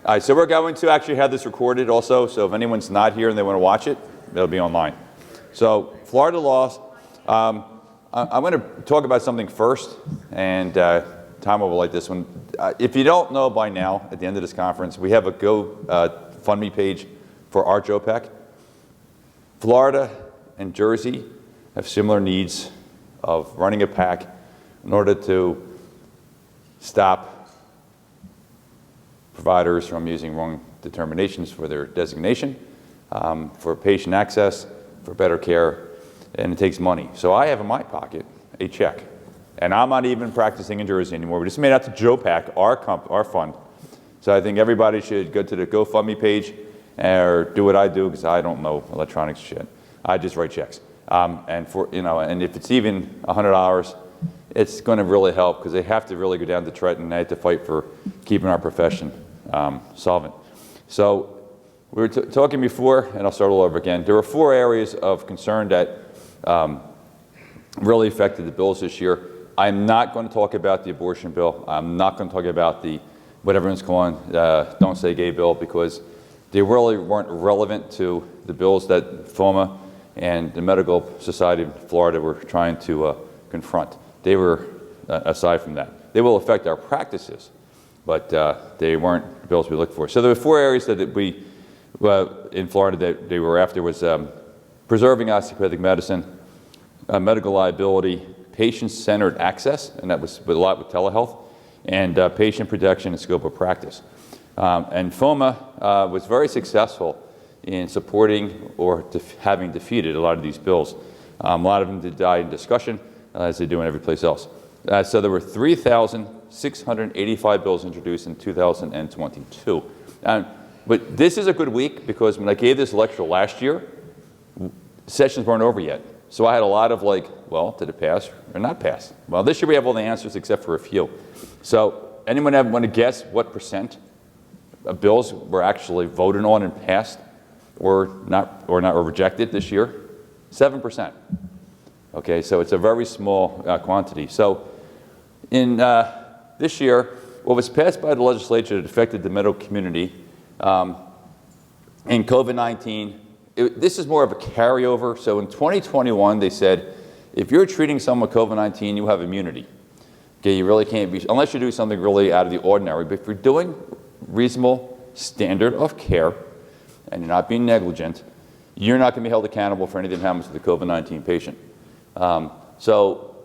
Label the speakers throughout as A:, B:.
A: All right, so we're going to actually have this recorded also, so if anyone's not here and they want to watch it, it'll be online. So Florida laws, I'm going to talk about something first, and Tom will like this one. If you don't know by now, at the end of this conference, we have a GoFundMe page for our JOPEC. Florida and Jersey have similar needs of running a PAC in order to stop providers from using wrong determinations for their designation, for patient access, for better care, and it takes money. So I have in my pocket a check, and I'm not even practicing in Jersey anymore. We just made out to JOPEC, our fund. So I think everybody should go to the GoFundMe page or do what I do, because I don't know electronics shit. I just write checks. And if it's even $100, it's going to really help, because they have to really go down to Trenton and they have to fight for keeping our profession solvent. So we were talking before, and I'll start all over again. There were 4 areas of concern that really affected the bills this year. I'm not going to talk about the abortion bill. I'm not going to talk about the, what everyone's calling, Don't Say Gay bill, because they really weren't relevant to the bills that FOMA and the Medical Society of Florida were trying to confront. They were, aside from that. They will affect our practices, but they weren't the bills we looked for. So there were 4 areas that we, in Florida, that they were after was preserving osteopathic medicine, medical liability, patient-centered access, and that was a lot with telehealth, and patient protection and scope of practice. And FOMA was very successful in supporting or having defeated a lot of these bills. A lot of them did die in discussion, as they do in every place else. So there were 3,685 bills introduced in 2022. But this is a good week, because when I gave this lecture last year, sessions weren't over yet. So I had a lot of like, well, did it pass or not pass? Well, this year we have all the answers except for a few. So anyone want to guess what % of bills were actually voted on and passed or rejected this year? 7%. Okay, so it's a very small quantity. So in this year, what was passed by the legislature that affected the medical community in COVID-19, this is more of a carryover. So in 2021, they said, if you're treating someone with COVID-19, you have immunity. Okay, you really can't be, unless you do something really out of the ordinary. But if you're doing reasonable standard of care and you're not being negligent, you're not going to be held accountable for anything that happens to the COVID-19 patient. So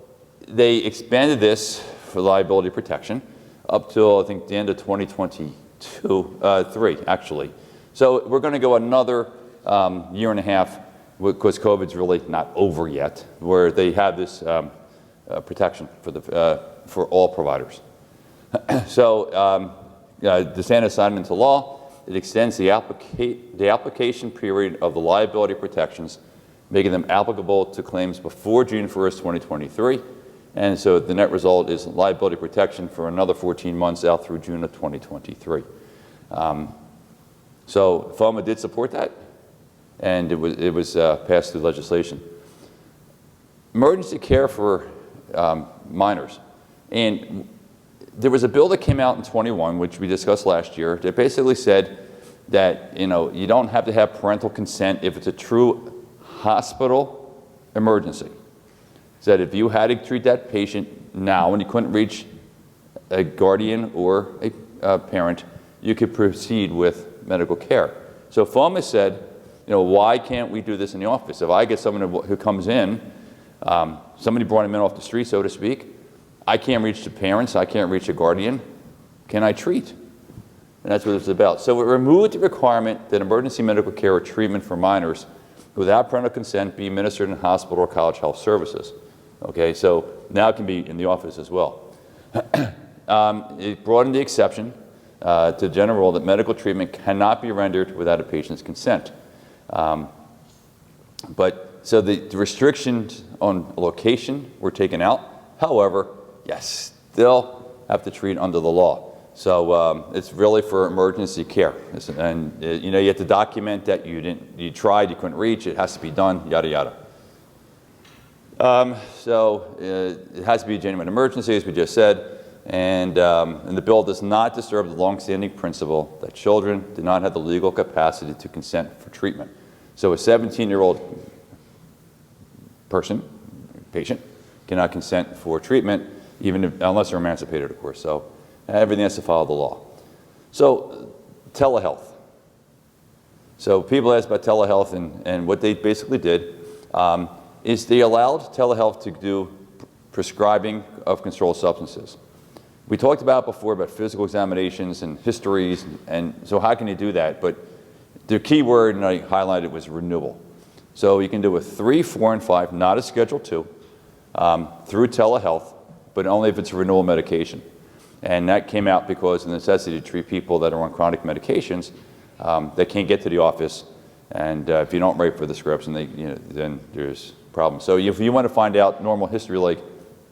A: they expanded this for liability protection up till, I think, the end of 2023, actually. So we're going to go another year and a half, because COVID's really not over yet, where they have this protection for all providers. So DeSantis signed into law. It extends the application period of the liability protections, making them applicable to claims before June 1st, 2023. And so the net result is liability protection for another 14 months out through June of 2023. So FOMA did support that, and it was passed through legislation. Emergency care for minors. And there was a bill that came out in 21, which we discussed last year, that basically said that you don't have to have parental consent if it's a true hospital emergency. Said if you had to treat that patient now and you couldn't reach a guardian or a parent, you could proceed with medical care. So FOMA said, why can't we do this in the office? If I get someone who comes in, somebody brought him in off the street, so to speak, I can't reach the parents, I can't reach a guardian, can I treat? And that's what it's about. So it removed the requirement that emergency medical care or treatment for minors without parental consent be administered in hospital or college health services. Okay, so now it can be in the office as well. It broadened the exception to the general rule that medical treatment cannot be rendered without a patient's consent. So the restrictions on location were taken out. You still have to treat under the law. So it's really for emergency care. And you have to document that you tried, you couldn't reach, it has to be done, yada, yada. So it has to be a genuine emergency, as we just said. And the bill does not disturb the longstanding principle that children do not have the legal capacity to consent for treatment. So a 17-year-old patient, cannot consent for treatment, unless they're emancipated, of course. So everything has to follow the law. So telehealth. So people ask about telehealth, and what they basically did is they allowed telehealth to do prescribing of controlled substances. We talked about before about physical examinations and histories, and so how can you do that? But the key word, and I highlighted, was renewal. So you can do a 3, 4, and 5, not a Schedule II, through telehealth, but only if it's a renewal medication. And that came out because of the necessity to treat people that are on chronic medications that can't get to the office, and if you don't write for the scripts, and then there's problems. So if you want to find out normal history like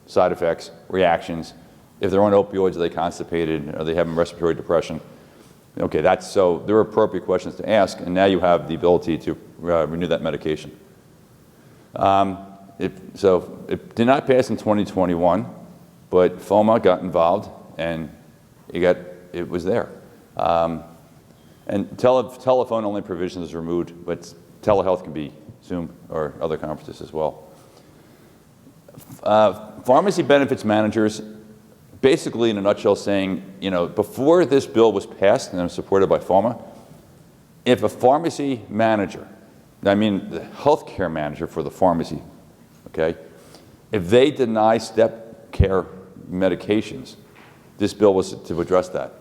A: side effects, reactions, if they're on opioids, are they constipated, are they having respiratory depression? Okay, so there are appropriate questions to ask, and now you have the ability to renew that medication. So it did not pass in 2021, but FOMA got involved, and it was there. And telephone-only provision is removed, but telehealth can be Zoom or other conferences as well. Pharmacy benefits managers, basically in a nutshell saying, before this bill was passed and was supported by FOMA, if a pharmacy manager, I mean the healthcare manager for the pharmacy, okay, if they deny step care medications, this bill was to address that.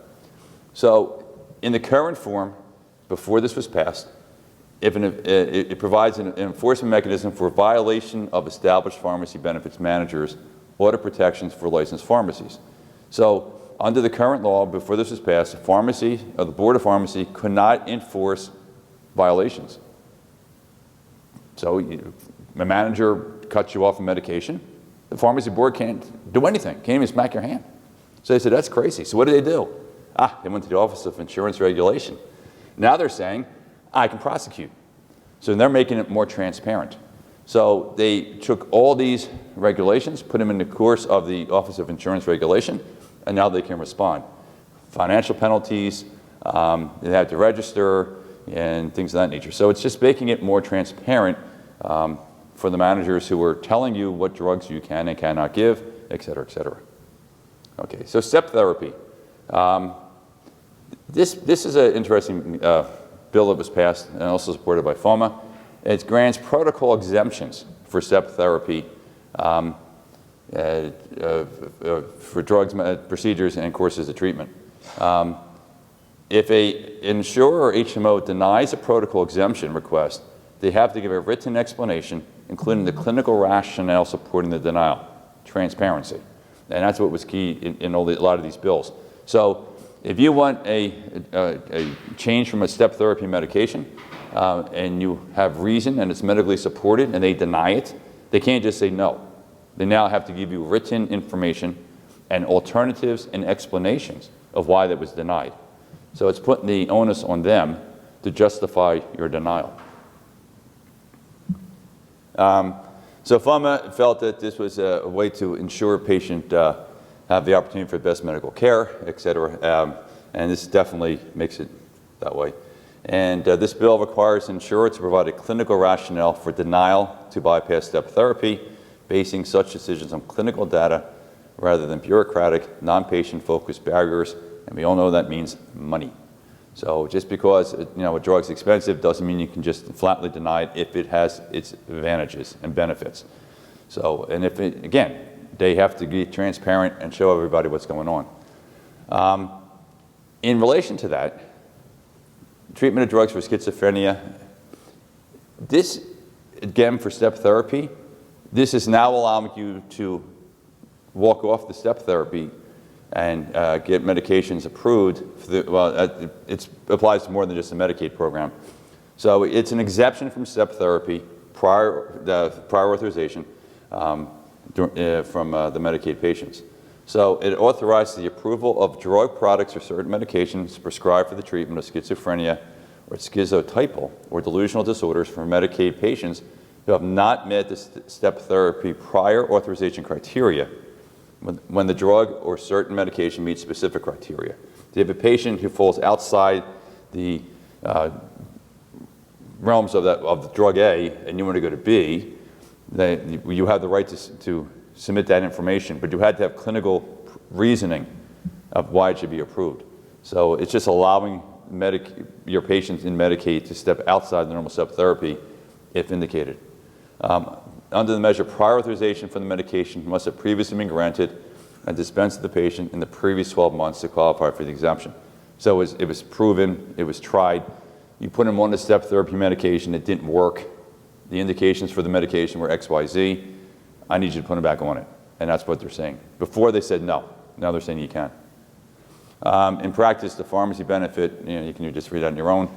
A: So in the current form, before this was passed, it provides an enforcement mechanism for violation of established pharmacy benefits managers' order protections for licensed pharmacies. So under the current law, before this was passed, the Board of Pharmacy could not enforce violations. So a manager cuts you off a medication, the pharmacy board can't do anything, can't even smack your hand. So they said, that's crazy. So what did they do? They went to the Office of Insurance Regulation. Now they're saying, I can prosecute. So they're making it more transparent. So they took all these regulations, put them in the course of the Office of Insurance Regulation, and now they can respond. Financial penalties, they have to register, and things of that nature. So it's just making it more transparent for the managers who are telling you what drugs you can and cannot give, et cetera, et cetera. Okay, so step therapy. This is an interesting bill that was passed and also supported by FOMA. It grants protocol exemptions for step therapy for drugs, procedures, and courses of treatment. If an insurer or HMO denies a protocol exemption request, they have to give a written explanation, including the clinical rationale supporting the denial, transparency. And that's what was key in a lot of these bills. So if you want a change from a step therapy medication and you have reason and it's medically supported and they deny it, they can't just say no. They now have to give you written information and alternatives and explanations of why that was denied. So it's putting the onus on them to justify your denial. So FOMA felt that this was a way to ensure a patient have the opportunity for best medical care, et cetera, and this definitely makes it that way. And this bill requires the insurer to provide a clinical rationale for denial to bypass step therapy, basing such decisions on clinical data rather than bureaucratic, non-patient focused barriers, and we all know that means money. So just because a drug's expensive doesn't mean you can just flatly deny it if it has its advantages and benefits. So, and again, they have to be transparent and show everybody what's going on. In relation to that, treatment of drugs for schizophrenia, this, again, for step therapy, this is now allowing you to walk off the step therapy and get medications approved. It applies to more than just a Medicaid program. So it's an exemption from step therapy, prior authorization from the Medicaid patients. So it authorizes the approval of drug products or certain medications prescribed for the treatment of schizophrenia or schizotypal or delusional disorders for Medicaid patients who have not met the step therapy prior authorization criteria when the drug or certain medication meets specific criteria. If you have a patient who falls outside the realms of drug A and you want to go to B, you have the right to submit that information, but you had to have clinical reasoning of why it should be approved. So it's just allowing your patients in Medicaid to step outside the normal step therapy if indicated. Under the measure, prior authorization for the medication must have previously been granted and dispensed to the patient in the previous 12 months to qualify for the exemption. So it was proven, it was tried. You put them on the step therapy medication, it didn't work. The indications for the medication were X, Y, Z. I need you to put them back on it. And that's what they're saying. Before they said no. Now they're saying you can. In practice, the pharmacy benefit, you can just read that on your own.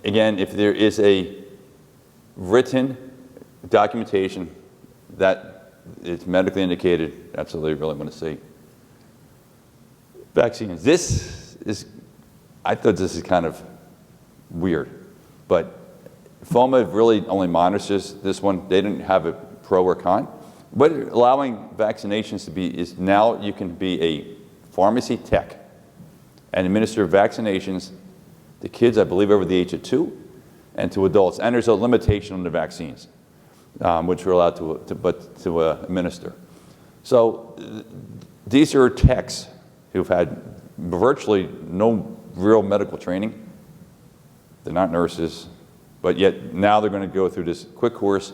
A: Again, if there is a written documentation that is medically indicated, that's what they really want to see. Vaccines. I thought this is kind of weird, but FOMA really only monitors this one. They didn't have a pro or con. What allowing vaccinations to be is now you can be a pharmacy tech and administer vaccinations to kids, I believe, over the age of 2 and to adults. And there's a limitation on the vaccines, which we're allowed to administer. So these are techs who've had virtually no real medical training. They're not nurses, but yet now they're going to go through this quick course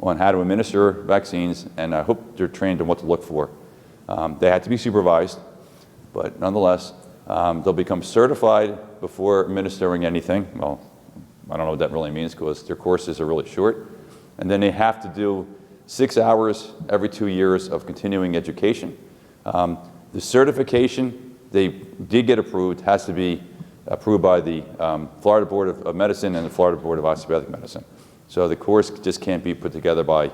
A: on how to administer vaccines, and I hope they're trained on what to look for. They have to be supervised, but nonetheless, they'll become certified before administering anything. Well, I don't know what that really means because their courses are really short. And then they have to do 6 hours every 2 years of continuing education. The certification, they did get approved, has to be approved by the Florida Board of Medicine and the Florida Board of Osteopathic Medicine. So the course just can't be put together by a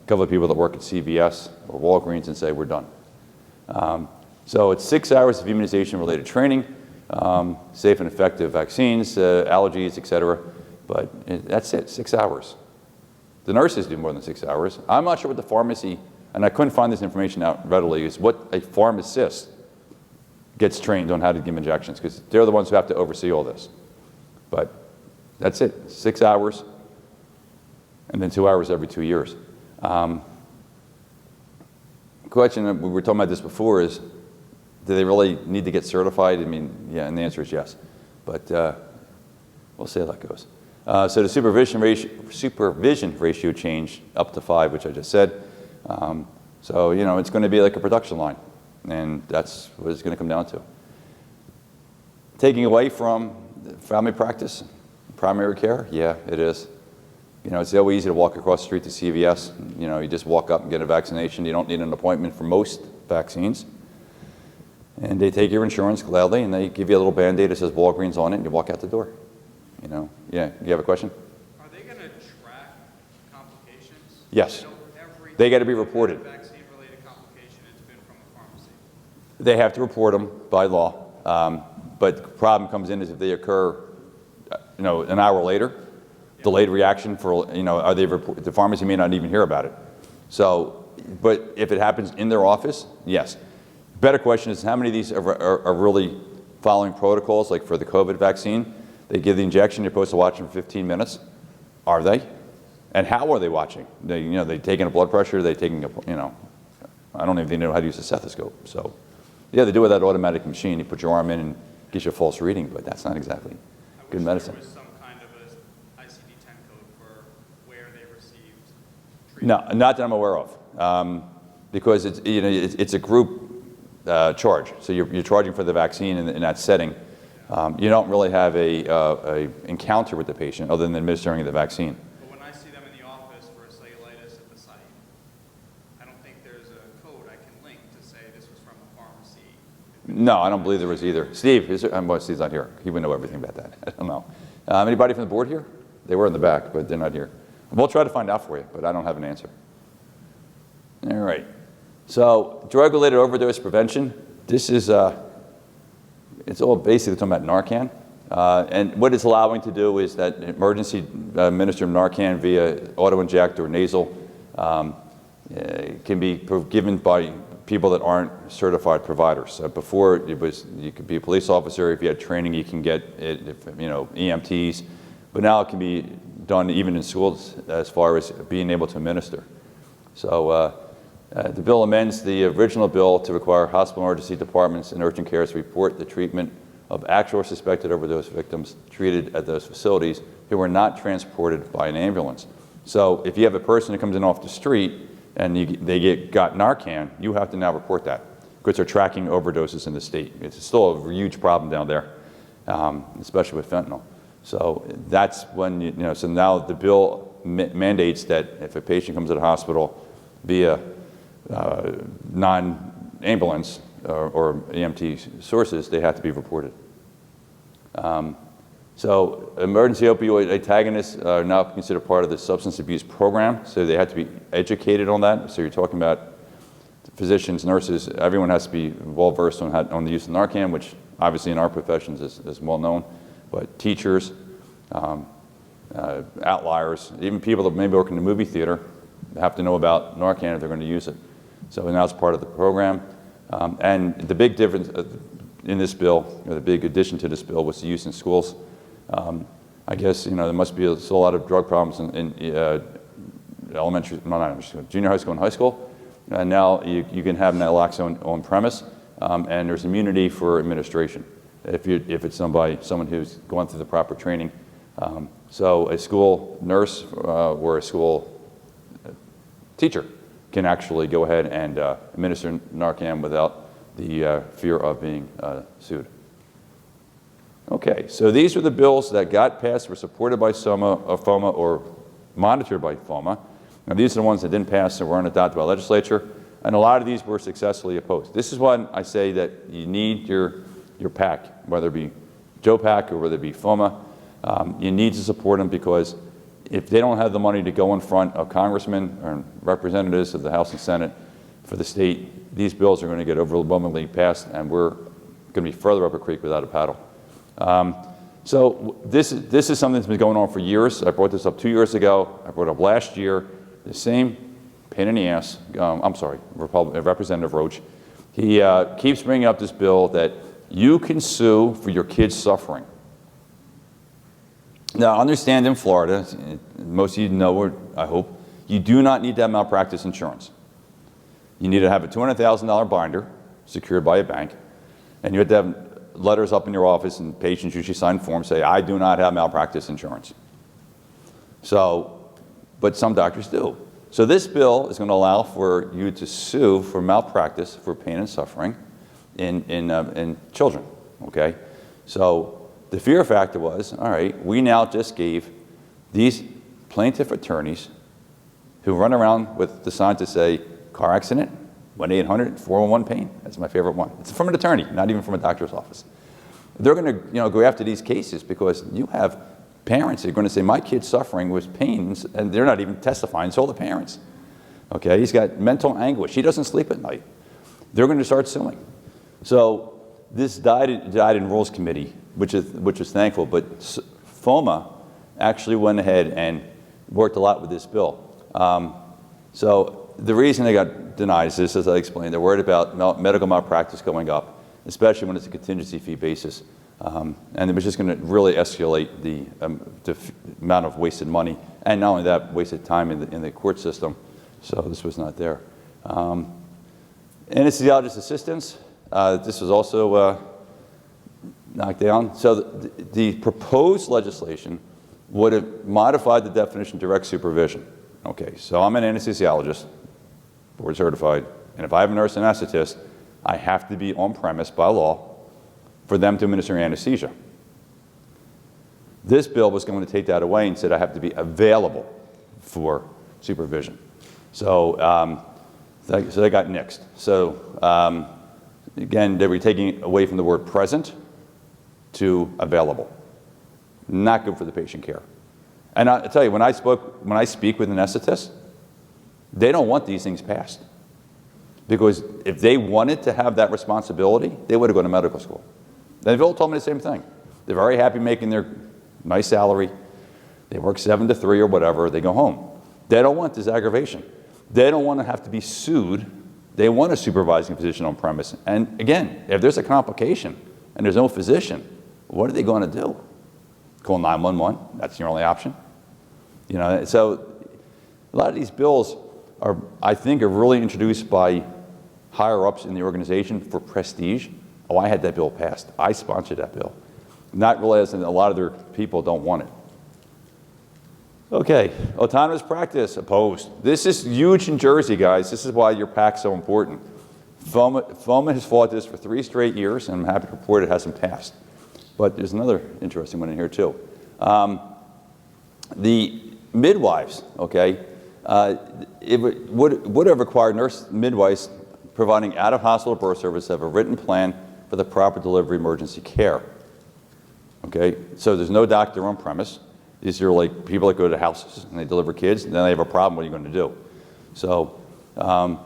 A: couple of people that work at CVS or Walgreens and say, we're done. So it's 6 hours of immunization-related training, safe and effective vaccines, allergies, et cetera. But that's it, 6 hours. The nurses do more than 6 hours. I'm not sure what the pharmacy, and I couldn't find this information out readily, is what a pharmacist gets trained on how to give injections, because they're the ones who have to oversee all this. But that's it, 6 hours, and then 2 hours every 2 years. Question, we were talking about this before, is do they really need to get certified? I mean, yeah, and the answer is yes. But we'll see how that goes. So the supervision ratio changed up to 5, which I just said. So, it's going to be like a production line, and that's what it's going to come down to. Taking away from family practice, primary care, yeah, it is. It's so easy to walk across the street to CVS. You just walk up and get a vaccination. You don't need an appointment for most vaccines. And they take your insurance gladly, and they give you a little Band-Aid that says Walgreens on it, and you walk out the door. Yeah, you have a question?
B: Are they going to track complications?
A: Yes. They got to be reported.
B: Vaccine-related complication, it's been from a pharmacy.
A: They have to report them by law. But the problem comes in is if they occur, an hour later, delayed reaction for, the pharmacy may not even hear about it. So, but if it happens in their office, yes. Better question is how many of these are really following protocols, like for the COVID vaccine? They give the injection, you're supposed to watch them for 15 minutes. Are they? And how are they watching? They taking a blood pressure, they taking I don't even know how to use a stethoscope. So, yeah, they do it with that automatic machine. You put your arm in and gives you a false reading, but that's not exactly good medicine.
B: There was some kind of a ICD-10 code for where they received treatment.
A: No, not that I'm aware of, because it's a group charge. So you're charging for the vaccine in that setting. You don't really have a encounter with the patient other than administering the vaccine.
B: But when I see them in the office for a cellulitis at the site, I don't think there's a code I can link to say this was from a pharmacy.
A: No, I don't believe there was either. Steve, Steve's not here. He would know everything about that. I don't know. Anybody from the board here? They were in the back, but they're not here. We'll try to find out for you, but I don't have an answer. All right. So drug-related overdose prevention. This is, it's all basically talking about Narcan. And what it's allowing to do is that emergency administer Narcan via auto-inject or nasal. can be given by people that aren't certified providers. Before, you could be a police officer. If you had training, you can get it, EMTs. But now it can be done even in schools as far as being able to administer. So the bill amends the original bill to require hospital emergency departments and urgent cares to report the treatment of actual or suspected overdose victims treated at those facilities who were not transported by an ambulance. So if you have a person that comes in off the street and they got Narcan, you have to now report that because they're tracking overdoses in the state. It's still a huge problem down there, especially with fentanyl. So that's when, so now the bill mandates that if a patient comes to the hospital via non-ambulance or EMT sources, they have to be reported. So emergency opioid antagonists are now considered part of the substance abuse program, so they have to be educated on that. So you're talking about physicians, nurses, everyone has to be well-versed on the use of Narcan, which obviously in our professions is well known, but teachers, outliers, even people that maybe work in the movie theater have to know about Narcan if they're going to use it. So now it's part of the program. And the big difference in this bill, or the big addition to this bill, was the use in schools. I guess, there must be still a lot of drug problems in junior high school and high school. And now you can have naloxone on premise, and there's immunity for administration if it's someone who's gone through the proper training. So a school nurse or a school teacher can actually go ahead and administer Narcan without the fear of being sued. Okay, so these are the bills that got passed, were supported by FOMA or monitored by FOMA. Now these are the ones that didn't pass and weren't adopted by the legislature, and a lot of these were successfully opposed. This is when I say that you need your PAC, whether it be Joe PAC or whether it be FOMA. You need to support them because if they don't have the money to go in front of congressmen or representatives of the House and Senate for the state, these bills are going to get overwhelmingly passed, and we're going to be further up a creek without a paddle. So this is something that's been going on for years. I brought this up 2 years ago. I brought it up last year. The same pain in the ass. I'm sorry, Representative Roach. He keeps bringing up this bill that you can sue for your kids suffering. Now, understand in Florida, most of you know, I hope, you do not need to have malpractice insurance. You need to have a $200,000 binder secured by a bank, and you have to have letters up in your office, and patients usually sign forms say, I do not have malpractice insurance. So, but some doctors do. So this bill is going to allow for you to sue for malpractice for pain and suffering in children, okay? So the fear factor was, all right, we now just gave these plaintiff attorneys who run around with the sign to say, car accident, 1-800-411-PAIN. That's my favorite one. It's from an attorney, not even from a doctor's office. They're going to go after these cases because you have parents that are going to say, my kid's suffering with pains, and they're not even testifying, it's all the parents. Okay, he's got mental anguish. He doesn't sleep at night. They're going to start suing. So this died in Rules Committee, which is thankful, but FOMA actually went ahead and worked a lot with this bill. So the reason they got denied is this, as I explained, they're worried about medical malpractice going up, especially when it's a contingency fee basis. And it was just going to really escalate the amount of wasted money, and not only that, wasted time in the court system. So this was not there. Anesthesiologist assistants, this was also knocked down. So the proposed legislation would have modified the definition of direct supervision. Okay, so I'm an anesthesiologist, board certified, and if I have a nurse anesthetist, I have to be on premise by law for them to administer anesthesia. This bill was going to take that away and said I have to be available for supervision. So, so they got nixed. So again, they were taking away from the word present to available. Not good for the patient care. And I tell you, when I speak with anesthetists, they don't want these things passed. Because if they wanted to have that responsibility, they would have gone to medical school. They've all told me the same thing. They're very happy making their nice salary. They work 7 to 3 or whatever. They go home. They don't want this aggravation. They don't want to have to be sued. They want a supervising physician on premise. And again, if there's a complication and there's no physician, what are they going to do? Call 911, that's your only option. You know, so a lot of these bills are, I think, are really introduced by higher ups in the organization for prestige. Oh, I had that bill passed. I sponsored that bill. Not realizing that a lot of their people don't want it. Okay, autonomous practice, opposed. This is huge in Jersey, guys. This is why your PAC's so important. FOMA has fought this for 3 straight years, and I'm happy to report it hasn't passed. But there's another interesting one in here, too. The midwives, okay, it would have required nurse midwives providing out-of-hospital birth service to have a written plan for the proper delivery emergency care. Okay, so there's no doctor on premise. These are like people that go to houses and they deliver kids, and then they have a problem. What are you going to do? So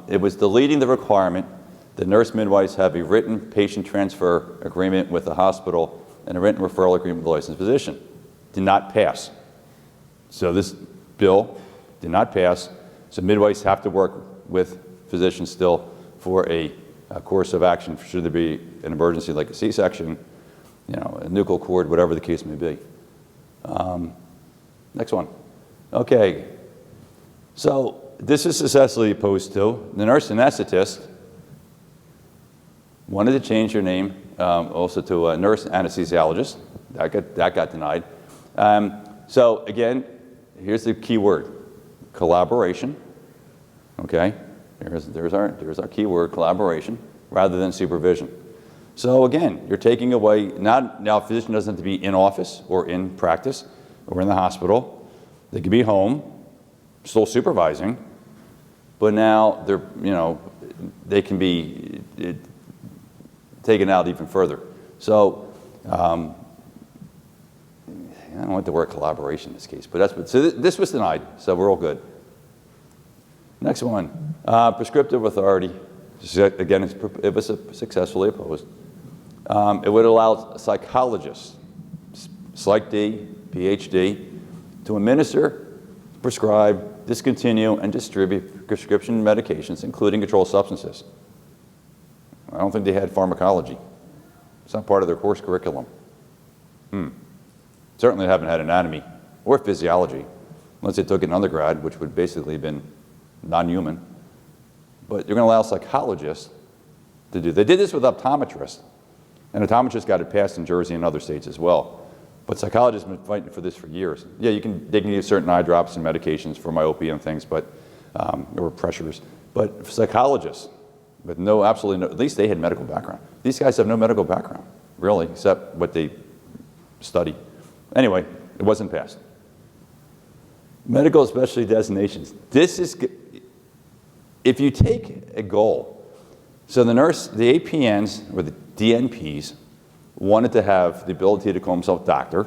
A: it was deleting the requirement that nurse midwives have a written patient transfer agreement with the hospital and a written referral agreement with the licensed physician. Did not pass. So this bill did not pass. So midwives have to work with physicians still for a course of action should there be an emergency like a C-section, you know, a nuchal cord, whatever the case may be. Next one. Okay. So this is successfully opposed to. The nurse anesthetist wanted to change her name also to a nurse anesthesiologist. That got denied. So again, here's the key word: collaboration. Okay, there's our key word: collaboration, rather than supervision. So again, you're taking away, now a physician doesn't have to be in office or in practice or in the hospital. They could be home, still supervising, but now they're, you know, they can be taken out even further. So I don't want the word collaboration in this case, but that's, so this was denied, so we're all good. Next one, prescriptive authority. Again, it was successfully opposed. It would allow psychologists, Psych D, PhD, to administer, prescribe, discontinue, and distribute prescription medications, including controlled substances. I don't think they had pharmacology. It's not part of their course curriculum. Certainly haven't had anatomy or physiology, unless they took it in undergrad, which would basically have been non-human. But you're going to allow psychologists to do. They did this with optometrists, and optometrists got it passed in Jersey and other states as well. But psychologists have been fighting for this for years. Yeah, they can use certain eye drops and medications for myopia and things, but or pressures. But psychologists, with no, absolutely no, at least they had medical background. These guys have no medical background, really, except what they study. Anyway, it wasn't passed. Medical specialty designations. This is, if you take a goal, so the APNs or the DNPs wanted to have the ability to call himself doctor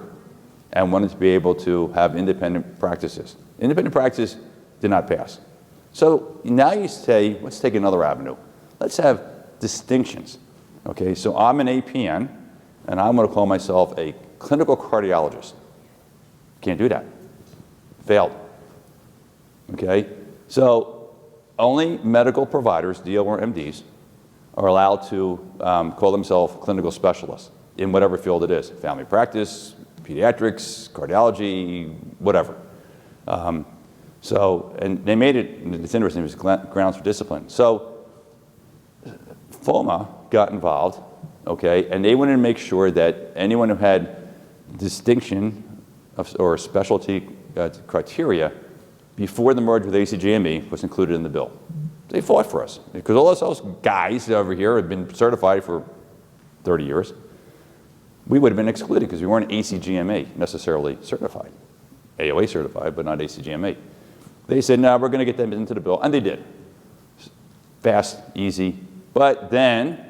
A: and wanted to be able to have independent practices. Independent practice did not pass. So now you say, let's take another avenue. Let's have distinctions. Okay, so I'm an APN and I'm going to call myself a clinical cardiologist. Can't do that. Failed. Okay, so only medical providers, DO or MDs, are allowed to call themselves clinical specialists in whatever field it is: family practice, pediatrics, cardiology, whatever. So, and they made it, and it's interesting, it was grounds for discipline. So FOMA got involved, okay, and they wanted to make sure that anyone who had distinction or specialty criteria before the merger with ACGME was included in the bill. They fought for us, because all those guys over here have been certified for 30 years. We would have been excluded because we weren't ACGME necessarily certified. AOA certified, but not ACGME. They said, no, we're going to get them into the bill, and they did. Fast, easy. But then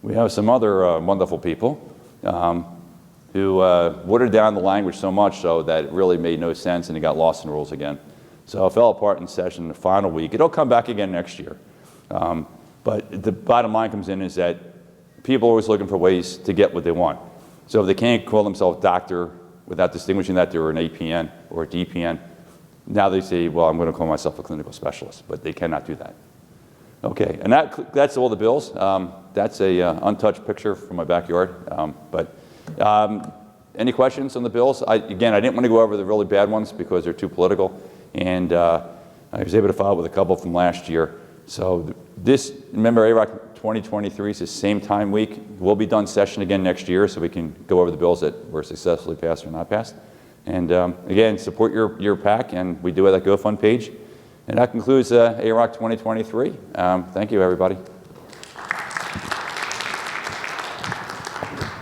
A: we have some other wonderful people who watered down the language so much so that it really made no sense, and it got lost in the rules again. So it fell apart in session the final week. It'll come back again next year. But the bottom line comes in is that people are always looking for ways to get what they want. So if they can't call themselves doctor without distinguishing that they're an APN or a DPN, Now they say, well, I'm going to call myself a clinical specialist, but they cannot do that. Okay, and that's all the bills. That's a untouched picture from my backyard. Any questions on the bills? Again, I didn't want to go over the really bad ones because they're too political, and I was able to file with a couple from last year. So this, remember, AROC 2023 is the same time week. We'll be done session again next year, so we can go over the bills that were successfully passed or not passed. And again, support your PAC, and we do have that GoFund page. And that concludes AROC 2023. Thank you, everybody.